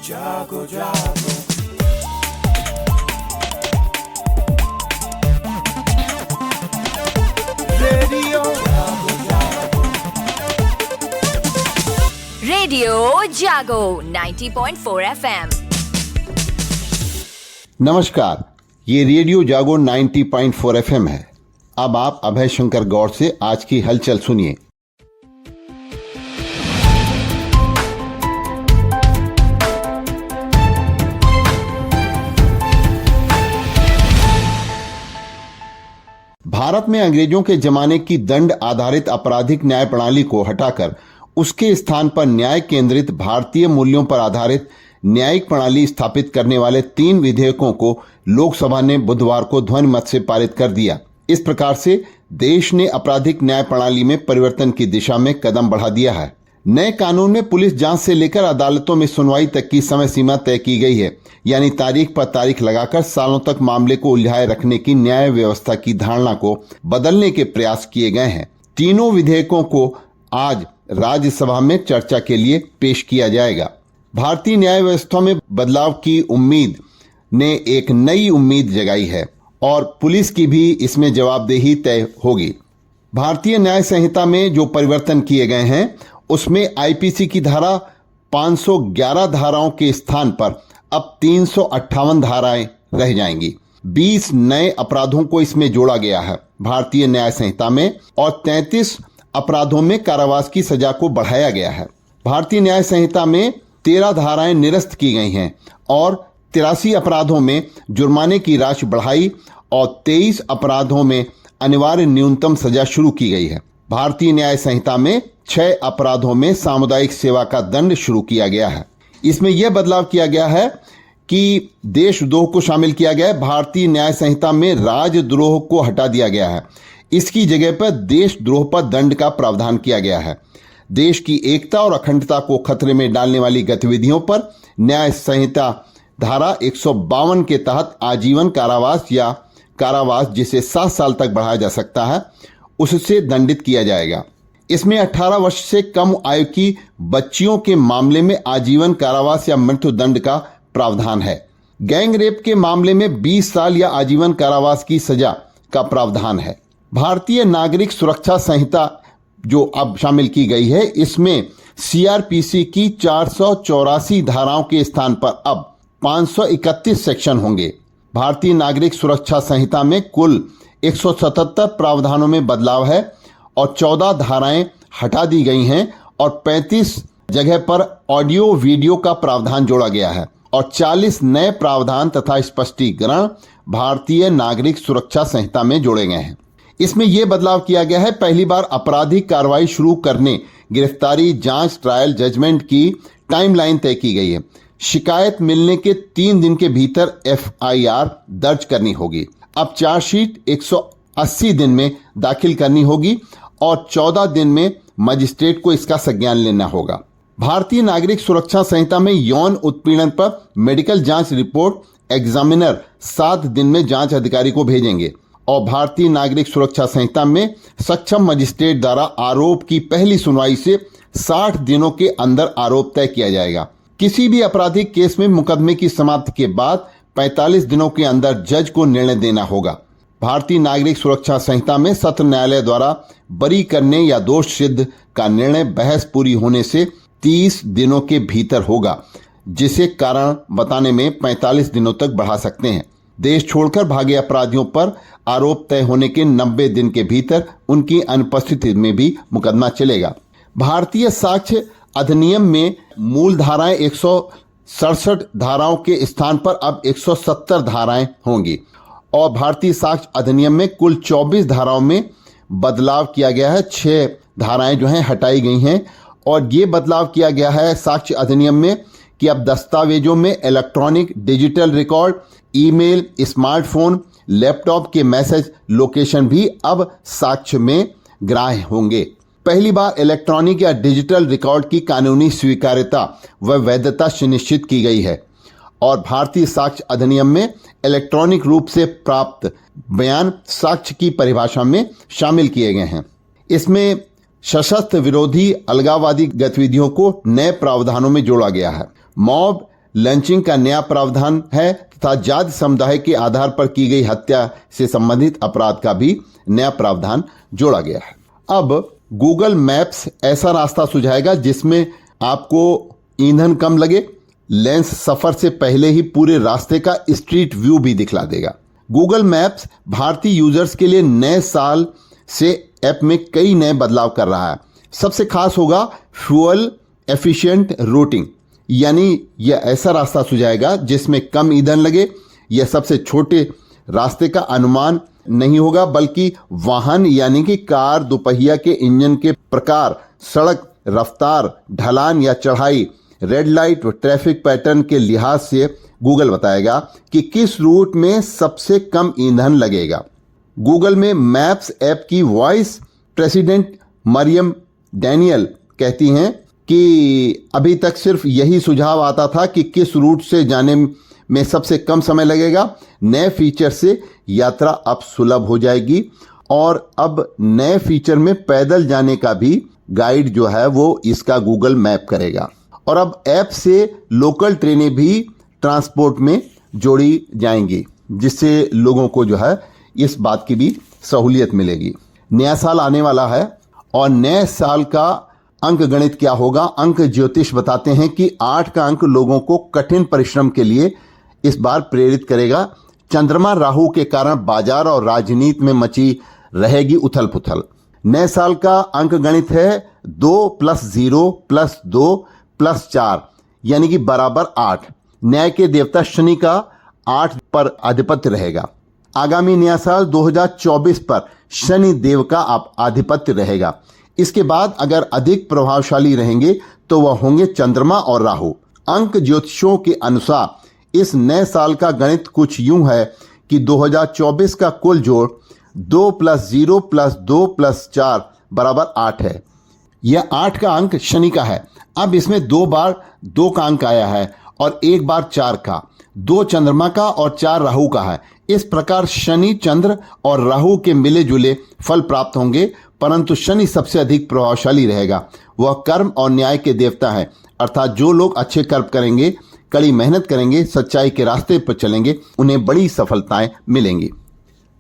जागो जागो रेडियो जागो जागो रेडियो जागो 90.4 FM। नमस्कार, ये रेडियो जागो 90.4 FM है। अब आप अभय शंकर गौड़ से आज की हलचल सुनिए। भारत में अंग्रेजों के जमाने की दंड आधारित आपराधिक न्याय प्रणाली को हटाकर उसके स्थान पर न्याय केंद्रित भारतीय मूल्यों पर आधारित न्यायिक प्रणाली स्थापित करने वाले 3 विधेयकों को लोकसभा ने बुधवार को ध्वनिमत से पारित कर दिया। इस प्रकार से देश ने आपराधिक न्याय प्रणाली में परिवर्तन की दिशा में कदम बढ़ा दिया है। नए कानून में पुलिस जांच से लेकर अदालतों में सुनवाई तक की समय सीमा तय की गई है, यानी तारीख पर तारीख लगाकर सालों तक मामले को उलझाए रखने की न्याय व्यवस्था की धारणा को बदलने के प्रयास किए गए हैं। तीनों विधेयकों को आज राज्यसभा में चर्चा के लिए पेश किया जाएगा। भारतीय न्याय व्यवस्था में बदलाव की उम्मीद ने एक नई उम्मीद जगाई है और पुलिस की भी इसमें जवाबदेही तय होगी। भारतीय न्याय संहिता में जो परिवर्तन किए गए हैं उसमें आईपीसी की धारा 511 धाराओं के स्थान पर अब 358 धाराएं रह जाएंगी। 20 नए अपराधों को इसमें जोड़ा गया है भारतीय न्याय संहिता में, और 33 अपराधों में कारावास की सजा को बढ़ाया गया है। भारतीय न्याय संहिता में 13 धाराएं निरस्त की गई हैं और 83 अपराधों में जुर्माने की राशि बढ़ाई और 23 अपराधों में अनिवार्य न्यूनतम सजा शुरू की गई है। भारतीय न्याय संहिता में 6 अपराधों में सामुदायिक सेवा का दंड शुरू किया गया है। इसमें यह बदलाव किया गया है कि देशद्रोह को शामिल किया गया है। भारतीय न्याय संहिता में राजद्रोह को हटा दिया गया है। इसकी जगह पर देशद्रोह पर दंड का प्रावधान किया गया है। देश की एकता और अखंडता को खतरे में डालने वाली गतिविधियों पर न्याय संहिता धारा 152 के तहत आजीवन कारावास या कारावास जिसे 7 साल तक बढ़ाया जा सकता है, उससे दंडित किया जाएगा। इसमें 18 वर्ष से कम आयु की बच्चियों के मामले में आजीवन कारावास या मृत्यु दंड का प्रावधान है। गैंग रेप के मामले में 20 साल या आजीवन कारावास की सजा का प्रावधान है। भारतीय नागरिक सुरक्षा संहिता जो अब शामिल की गई है, इसमें सीआरपीसी की 484 धाराओं के स्थान पर अब 531 सेक्शन होंगे। भारतीय नागरिक सुरक्षा संहिता में कुल 177 प्रावधानों में बदलाव है और 14 धाराएं हटा दी गई हैं और 35 जगह पर ऑडियो वीडियो का प्रावधान जोड़ा गया है और 40 नए प्रावधान तथा स्पष्टीकरण भारतीय नागरिक सुरक्षा संहिता में जोड़े गए हैं। इसमें यह बदलाव किया गया है, पहली बार आपराधिक कार्रवाई शुरू करने, गिरफ्तारी, जांच, ट्रायल, जजमेंट की टाइमलाइन तय की गई है। शिकायत मिलने के 3 दिन के भीतर एफआईआर दर्ज करनी होगी। अब चार्जशीट 180 दिन में दाखिल करनी होगी और 14 दिन में मजिस्ट्रेट को इसका संज्ञान लेना होगा। भारतीय नागरिक सुरक्षा संहिता में यौन उत्पीड़न पर मेडिकल जांच रिपोर्ट एग्जामिनर 7 दिन में जांच अधिकारी को भेजेंगे और भारतीय नागरिक सुरक्षा संहिता में सक्षम मजिस्ट्रेट द्वारा आरोप की पहली सुनवाई से 60 दिनों के अंदर आरोप तय किया जाएगा। किसी भी आपराधिक केस में मुकदमे की समाप्ति के बाद 45 दिनों के अंदर जज को निर्णय देना होगा। भारतीय नागरिक सुरक्षा संहिता में सत्र न्यायालय द्वारा बरी करने या दोष सिद्ध का निर्णय बहस पूरी होने से 30 दिनों के भीतर होगा, जिसे कारण बताने में 45 दिनों तक बढ़ा सकते हैं। देश छोड़कर भागे अपराधियों पर आरोप तय होने के 90 दिन के भीतर उनकी अनुपस्थिति में भी मुकदमा चलेगा। भारतीय साक्ष्य अधिनियम में मूल धाराएं 167 धाराओं के स्थान पर अब 170 धाराएं होंगी और भारतीय साक्ष्य अधिनियम में कुल 24 धाराओं में बदलाव किया गया है। 6 धाराएं जो हैं हटाई गई हैं और ये बदलाव किया गया है साक्ष्य अधिनियम में कि अब दस्तावेजों में electronic digital record, email, smartphone, laptop के मैसेज लोकेशन भी अब साक्ष्य में ग्राह्य होंगे। पहली बार इलेक्ट्रॉनिक या डिजिटल रिकॉर्ड की कानूनी स्वीकार्यता व वैधता सुनिश्चित की गई है और भारतीय साक्ष्य अधिनियम में इलेक्ट्रॉनिक रूप से प्राप्त बयान साक्ष्य की परिभाषा में शामिल किए गए हैं। इसमें सशस्त्र विरोधी अलगाववादी गतिविधियों को नए प्रावधानों में जोड़ा गया है। मॉब लंचिंग का नया प्रावधान है तथा जाति समुदाय के आधार पर की गई हत्या से संबंधित अपराध का भी नया प्रावधान जोड़ा गया है। अब गूगल मैप्स ऐसा रास्ता सुझाएगा जिसमें आपको ईंधन कम लगे। लेंस सफर से पहले ही पूरे रास्ते का स्ट्रीट व्यू भी दिखला देगा। गूगल मैप्स भारतीय यूजर्स के लिए नए साल से ऐप में कई नए बदलाव कर रहा है। सबसे खास होगा फ्यूल एफिशिएंट रूटिंग, यानी यह ऐसा रास्ता सुझाएगा जिसमें कम ईंधन लगे। यह सबसे छोटे रास्ते का अनुमान नहीं होगा, बल्कि वाहन यानी कि कार, दोपहिया के इंजन के प्रकार, सड़क रफ्तार, ढलान या चढ़ाई, रेड लाइट व ट्रैफिक पैटर्न के लिहाज से गूगल बताएगा कि किस रूट में सबसे कम ईंधन लगेगा। गूगल में मैप्स ऐप की वॉइस प्रेसिडेंट मरियम डैनियल कहती हैं कि अभी तक सिर्फ यही सुझाव आता था कि किस रूट से जाने में सबसे कम समय लगेगा। नए फीचर से यात्रा अब सुलभ हो जाएगी और अब नए फीचर में पैदल जाने का भी गाइड जो है वो इसका गूगल मैप करेगा। और अब ऐप से लोकल ट्रेनें भी ट्रांसपोर्ट में जोड़ी जाएंगी, जिससे लोगों को जो है इस बात की भी सहूलियत मिलेगी। नया साल आने वाला है और नए साल का अंक गणित क्या होगा? अंक ज्योतिष बताते हैं कि 8 का अंक लोगों को कठिन परिश्रम के लिए इस बार प्रेरित करेगा। चंद्रमा राहु के कारण बाजार और राजनीति में मची रहेगी उथल पुथल। नए साल का अंक गणित है 2 + 0 + 2 + 4 यानी कि बराबर 8। न्याय के देवता शनि का 8 पर आधिपत्य रहेगा। आगामी नया साल 2024 पर शनि देव का आधिपत्य रहेगा। इसके बाद अगर अधिक प्रभावशाली रहेंगे तो वह होंगे चंद्रमा और राहु। अंक ज्योतिषों के अनुसार इस नए साल का गणित कुछ यूं है कि 2024 का कुल जोड़ 2 + 0 + 2 + 4 बराबर 8 है। यह 8 का अंक शनि का है। अब इसमें 2 बार 2 का अंक आया है और 1 बार 4 का, 2 चंद्रमा का और 4 राहु का है। इस प्रकार शनि, चंद्र और राहु के मिले जुले फल प्राप्त होंगे, परंतु शनि सबसे अधिक प्रभावशाली रहेगा। वह कर्म और न्याय के देवता है, अर्थात जो लोग अच्छे कर्म करेंगे, कड़ी मेहनत करेंगे, सच्चाई के रास्ते पर चलेंगे, उन्हें बड़ी सफलताएं मिलेंगी।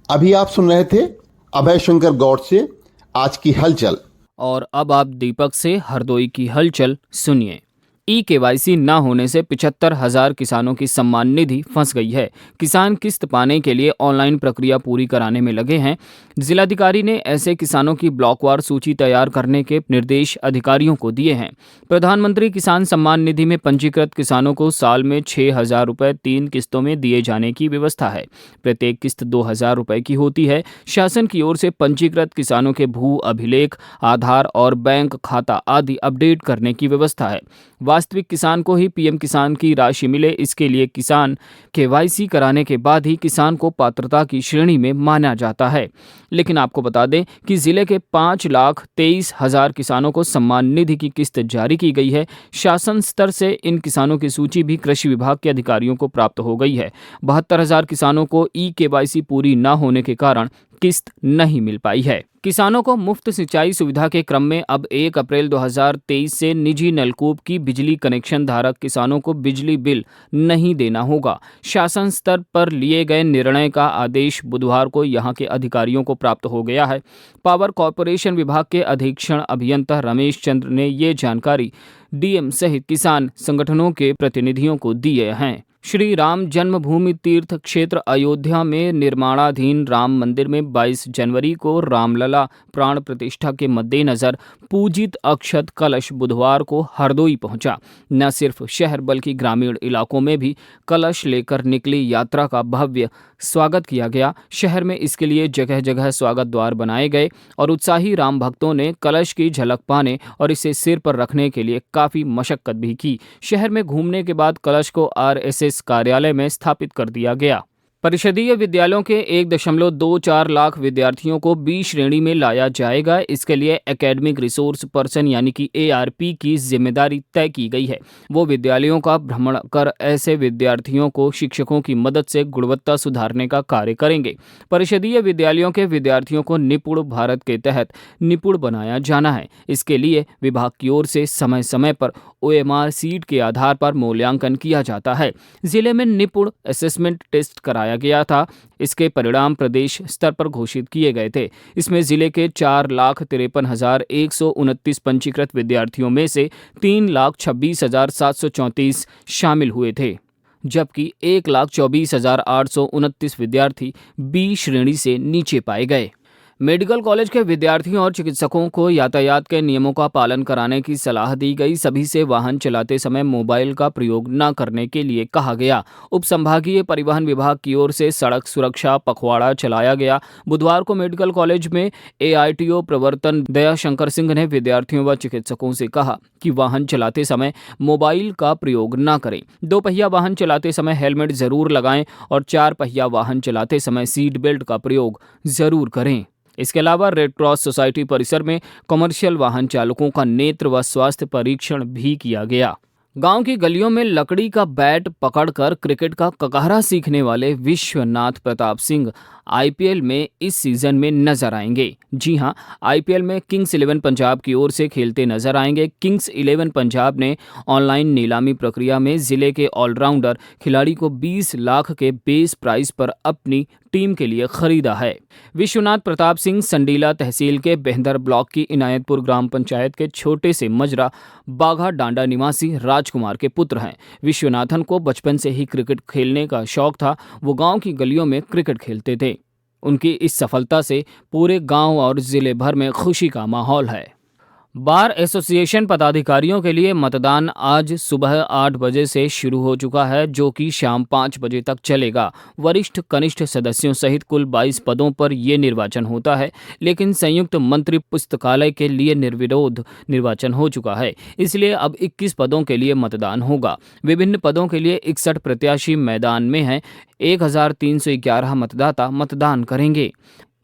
अभी आप सुन रहे थे अभय शंकर गौड़ से आज की हलचल। और अब आप दीपक से हरदोई की हलचल सुनिए। KYC न होने से 75,000 किसानों की सम्मान निधि फंस गई है। किसान किस्त पाने के लिए ऑनलाइन प्रक्रिया पूरी कराने में लगे हैं। जिलाधिकारी ने ऐसे किसानों की ब्लॉकवार सूची तैयार करने के निर्देश अधिकारियों को दिए हैं। प्रधानमंत्री किसान सम्मान निधि में पंजीकृत किसानों को साल में 6,000 रुपये 3 किस्तों में दिए जाने की व्यवस्था है। प्रत्येक किस्त 2,000 रुपये की होती है। शासन की ओर से पंजीकृत किसानों के भू अभिलेख, आधार और बैंक खाता आदि अपडेट करने की व्यवस्था है। वास्तविक किसान को ही पीएम किसान की राशि मिले, इसके लिए किसान KYC कराने के बाद ही किसान को पात्रता की श्रेणी में माना जाता है। लेकिन आपको बता दें कि जिले के 5,23,000 किसानों को सम्मान निधि की किस्त जारी की गई है। शासन स्तर से इन किसानों की सूची भी कृषि विभाग के अधिकारियों को प्राप्त हो गई है। 72,000 किसानों को KYC पूरी न होने के कारण किस्त नहीं मिल पाई है। किसानों को मुफ्त सिंचाई सुविधा के क्रम में अब 1 अप्रैल 2023 से निजी नलकूप की बिजली कनेक्शन धारक किसानों को बिजली बिल नहीं देना होगा। शासन स्तर पर लिए गए निर्णय का आदेश बुधवार को यहां के अधिकारियों को प्राप्त हो गया है। पावर कॉर्पोरेशन विभाग के अधीक्षण अभियंता रमेश चंद्र ने ये जानकारी DM सहित किसान संगठनों के प्रतिनिधियों को दिए हैं। श्री राम जन्मभूमि तीर्थ क्षेत्र अयोध्या में निर्माणाधीन राम मंदिर में 22 जनवरी को रामलला प्राण प्रतिष्ठा के मद्देनजर पूजित अक्षत कलश बुधवार को हरदोई पहुंचा। न सिर्फ शहर बल्कि ग्रामीण इलाकों में भी कलश लेकर निकली यात्रा का भव्य स्वागत किया गया। शहर में इसके लिए जगह जगह स्वागत द्वार बनाए गए और उत्साही राम भक्तों ने कलश की झलक पाने और इसे सिर पर रखने के लिए काफ़ी मशक्कत भी की। शहर में घूमने के बाद कलश को RSS कार्यालय में स्थापित कर दिया गया। परिषदीय विद्यालयों के 1.24 लाख विद्यार्थियों को बी श्रेणी में लाया जाएगा। इसके लिए एकेडमिक रिसोर्स पर्सन यानी कि ARP की जिम्मेदारी तय की गई है। वो विद्यालयों का भ्रमण कर ऐसे विद्यार्थियों को शिक्षकों की मदद से गुणवत्ता सुधारने का कार्य करेंगे। परिषदीय विद्यालयों के विद्यार्थियों को निपुण भारत के तहत निपुण बनाया जाना है। इसके लिए विभाग की ओर से समय समय पर OMR सीट के आधार पर मूल्यांकन किया जाता है। जिले में निपुण असेसमेंट टेस्ट कराया गया था। इसके परिणाम प्रदेश स्तर पर घोषित किए गए थे। इसमें जिले के 4,53,129 पंजीकृत विद्यार्थियों में से 3,26,734 शामिल हुए थे, जबकि 1,24,829 विद्यार्थी बी श्रेणी से नीचे पाए गए। मेडिकल कॉलेज के विद्यार्थियों और चिकित्सकों को यातायात के नियमों का पालन कराने की सलाह दी गई। सभी से वाहन चलाते समय मोबाइल का प्रयोग न करने के लिए कहा गया। उप संभागीय परिवहन विभाग की ओर से सड़क सुरक्षा पखवाड़ा चलाया गया। बुधवार को मेडिकल कॉलेज में AITO प्रवर्तन दयाशंकर सिंह ने विद्यार्थियों व चिकित्सकों से कहा कि वाहन चलाते समय मोबाइल का प्रयोग न करें। 2 पहिया वाहन चलाते समय हेलमेट जरूर लगाएं और 4 पहिया वाहन चलाते समय सीट बेल्ट का प्रयोग जरूर करें। इसके अलावा रेड क्रॉस सोसाइटी परिसर में कमर्शियल वाहन चालकों का नेत्र व स्वास्थ्य परीक्षण भी किया गया। गांव की गलियों में लकड़ी का बैट पकड़कर क्रिकेट का ककहरा सीखने वाले विश्वनाथ प्रताप सिंह IPL में इस सीजन में नजर आएंगे। जी हां, IPL में किंग्स 11 पंजाब की ओर से खेलते नजर आएंगे। किंग्स 11 पंजाब ने ऑनलाइन नीलामी प्रक्रिया में जिले के ऑलराउंडर खिलाड़ी को 20 लाख के बेस प्राइस पर अपनी टीम के लिए खरीदा है। विश्वनाथ प्रताप सिंह संडीला तहसील के बेहंदर ब्लॉक की इनायतपुर ग्राम पंचायत के छोटे से मजरा बाघा डांडा निवासी राजकुमार के पुत्र हैं। विश्वनाथन को बचपन से ही क्रिकेट खेलने का शौक था। वो गांव की गलियों में क्रिकेट खेलते थे। उनकी इस सफलता से पूरे गांव और जिले भर में खुशी का माहौल है। बार एसोसिएशन पदाधिकारियों के लिए मतदान आज सुबह 8 बजे से शुरू हो चुका है, जो कि शाम 5 बजे तक चलेगा। वरिष्ठ कनिष्ठ सदस्यों सहित कुल 22 पदों पर ये निर्वाचन होता है, लेकिन संयुक्त मंत्री पुस्तकालय के लिए निर्विरोध निर्वाचन हो चुका है, इसलिए अब 21 पदों के लिए मतदान होगा। विभिन्न पदों के लिए 61 प्रत्याशी मैदान में हैं। 1311 मतदाता मतदान करेंगे।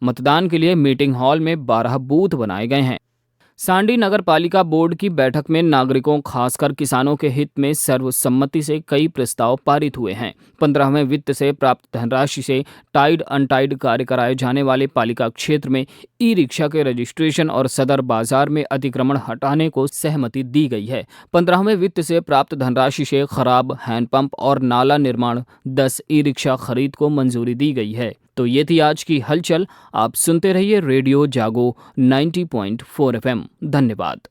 मतदान के लिए मीटिंग हॉल में 12 बूथ बनाए गए हैं। सांडी नगर पालिका बोर्ड की बैठक में नागरिकों खासकर किसानों के हित में सर्वसम्मति से कई प्रस्ताव पारित हुए हैं। 15वें वित्त से प्राप्त धनराशि से टाइड अनटाइड कार्य कराए जाने वाले पालिका क्षेत्र में ई-रिक्शा के रजिस्ट्रेशन और सदर बाजार में अतिक्रमण हटाने को सहमति दी गई है। 15वें वित्त से प्राप्त धनराशि से खराब हैंडपंप और नाला निर्माण 10 ई-रिक्शा खरीद को मंजूरी दी गई है। तो ये थी आज की हलचल। आप सुनते रहिए रेडियो जागो 90.4 FM। धन्यवाद।